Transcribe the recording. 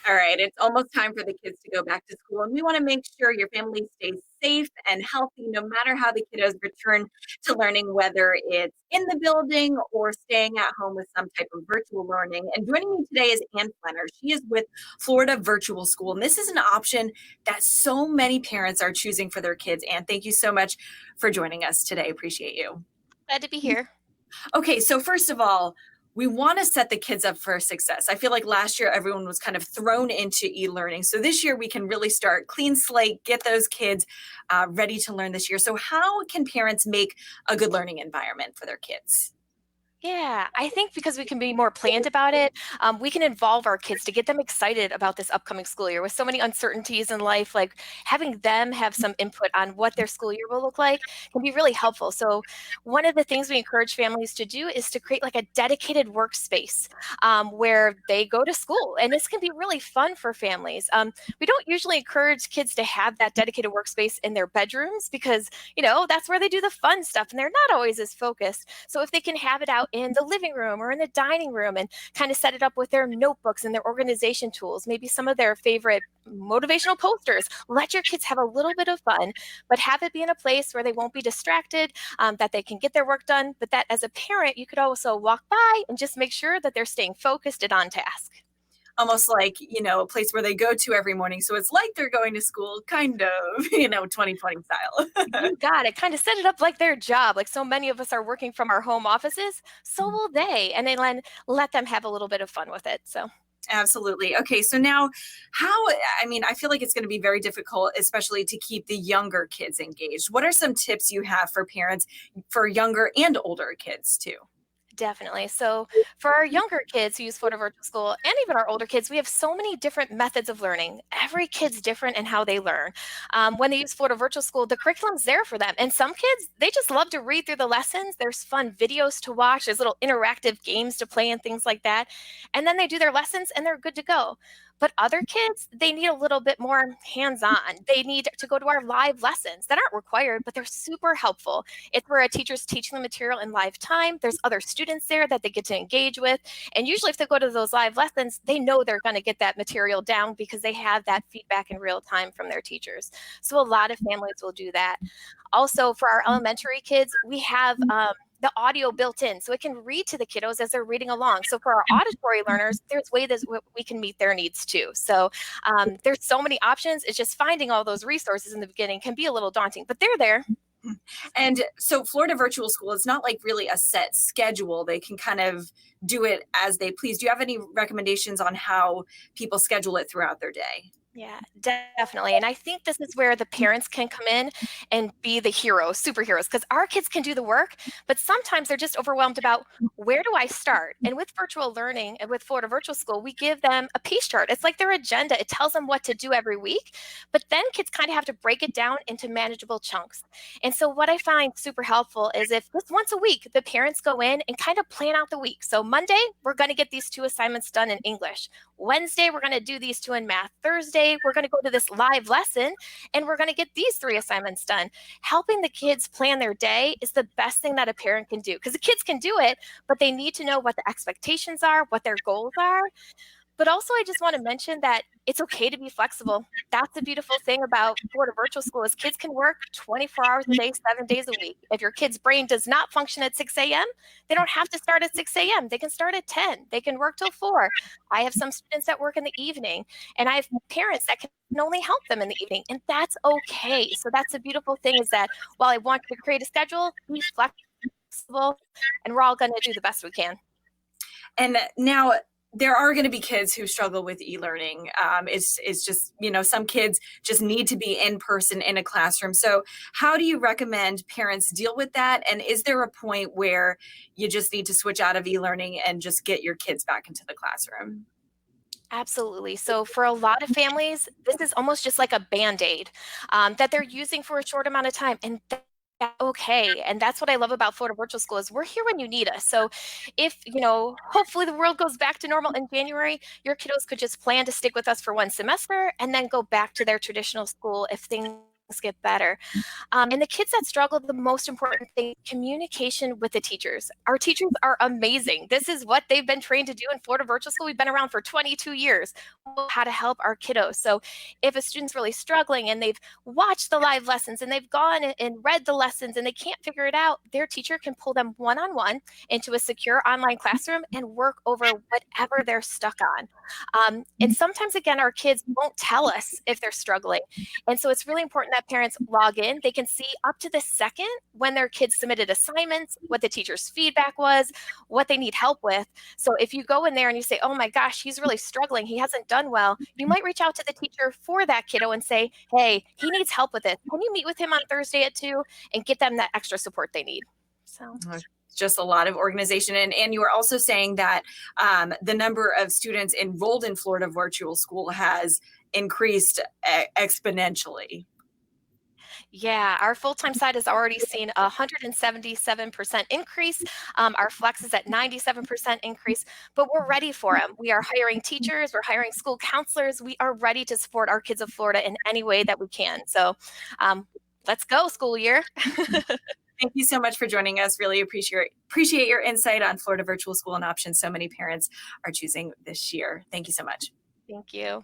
All right, it's almost time for the kids to go back to school, and we want to make sure your family stays safe and healthy no matter how the kiddos return to learning, whether it's in the building or staying at home with some type of virtual learning. And joining me today is Ann Flenner. She is with Florida Virtual School, and this is an option that so many parents are choosing for their kids. Ann, thank you so much for joining us today. Appreciate you. Glad to be here. Okay, so first of all, we want to set the kids up for success. I feel like last year everyone was kind of thrown into e-learning. So this year we can really start clean slate, get those kids ready to learn this year. So how can parents make a good learning environment for their kids? Yeah, I think because we can be more planned about it, we can involve our kids to get them excited about this upcoming school year. With so many uncertainties in life, like having them have some input on what their school year will look like can be really helpful. So, one of the things we encourage families to do is to create like a dedicated workspace where they go to school. And this can be really fun for families. We don't usually encourage kids to have that dedicated workspace in their bedrooms because, that's where they do the fun stuff and they're not always as focused. So, if they can have it out in the living room or in the dining room and kind of set it up with their notebooks and their organization tools, maybe some of their favorite motivational posters. Let your kids have a little bit of fun, but have it be in a place where they won't be distracted, that they can get their work done, but that as a parent, you could also walk by and just make sure that they're staying focused and on task. Almost like, a place where they go to every morning. So it's like they're going to school, kind of, 2020 style. You got it. Kind of set it up like their job. Like so many of us are working from our home offices, so will they. And then let them have a little bit of fun with it. So Absolutely. Okay, so now I feel like it's going to be very difficult, especially to keep the younger kids engaged. What are some tips you have for parents for younger and older kids too? definitely. So for our younger kids who use Photo Virtual School and even our older kids, we have so many different methods of learning. Every kid's different in how they learn. When they use Photo Virtual School, the curriculum's there for them. And some kids, they just love to read through the lessons. There's fun videos to watch. There's little interactive games to play and things like that. And then they do their lessons and they're good to go. But other kids, they need a little bit more hands-on. They need to go to our live lessons that aren't required, but they're super helpful. It's where a teacher's teaching the material in live time. There's other students there that they get to engage with. And usually if they go to those live lessons, they know they're going to get that material down because they have that feedback in real time from their teachers. So a lot of families will do that. Also, for our elementary kids, we have the audio built in so it can read to the kiddos as they're reading along. So for our auditory learners, there's ways that we can meet their needs too. So there's so many options. It's just finding all those resources in the beginning can be a little daunting, but they're there. And so Florida Virtual School is not like really a set schedule. They can kind of do it as they please. Do you have any recommendations on how people schedule it throughout their day? Yeah, definitely. And I think this is where the parents can come in and be the heroes, superheroes, because our kids can do the work, but sometimes they're just overwhelmed about where do I start? And with virtual learning and with Florida Virtual School, we give them a pace chart. It's like their agenda. It tells them what to do every week, but then kids kind of have to break it down into manageable chunks. And so what I find super helpful is if just once a week, the parents go in and kind of plan out the week. So Monday, we're going to get these 2 assignments done in English. Wednesday, we're going to do these 2 in math. Thursday, we're going to go to this live lesson and we're going to get these 3 assignments done. Helping the kids plan their day is the best thing that a parent can do because the kids can do it, but they need to know what the expectations are, what their goals are. But also, I just want to mention that it's okay to be flexible. That's the beautiful thing about Florida Virtual School is kids can work 24 hours a day, 7 days a week. If your kid's brain does not function at 6 a.m., they don't have to start at 6 a.m. They can start at 10. They can work till 4. I have some students that work in the evening, and I have parents that can only help them in the evening, and that's okay. So that's the beautiful thing is that while I want to create a schedule, be flexible, and we're all going to do the best we can. And now there are going to be kids who struggle with e-learning. It's just, some kids just need to be in person in a classroom. So how do you recommend parents deal with that? And is there a point where you just need to switch out of e-learning and just get your kids back into the classroom? Absolutely. So for a lot of families, this is almost just like a Band-Aid that they're using for a short amount of time. And that's okay. And that's what I love about Florida Virtual School is we're here when you need us. So if, hopefully the world goes back to normal in January, your kiddos could just plan to stick with us for 1 semester and then go back to their traditional school if things get better. And the kids that struggle, the most important thing, communication with the teachers. Our teachers are amazing. This is what they've been trained to do in Florida Virtual School. We've been around for 22 years, how to help our kiddos. So if a student's really struggling and they've watched the live lessons and they've gone and read the lessons and they can't figure it out, their teacher can pull them one-on-one into a secure online classroom and work over whatever they're stuck on. And sometimes, again, our kids won't tell us if they're struggling. And so it's really important that parents log in. They can see up to the second when their kids submitted assignments, what the teacher's feedback was, what they need help with. So if you go in there and you say, oh my gosh, he's really struggling, he hasn't done well, you might reach out to the teacher for that kiddo and say, hey, he needs help with this. Can you meet with him on Thursday at 2 and get them that extra support they need? So just a lot of organization. And you were also saying that the number of students enrolled in Florida Virtual School has increased exponentially. yeah, our full-time side has already seen a 177% increase. Our flex is at 97% increase, but we're ready for them. We are hiring teachers, we're hiring school counselors. We are ready to support our kids of Florida in any way that we can. So let's go, school year. Thank you so much for joining us. Really appreciate your insight on Florida Virtual School and options so many parents are choosing this year. Thank you so much. Thank you.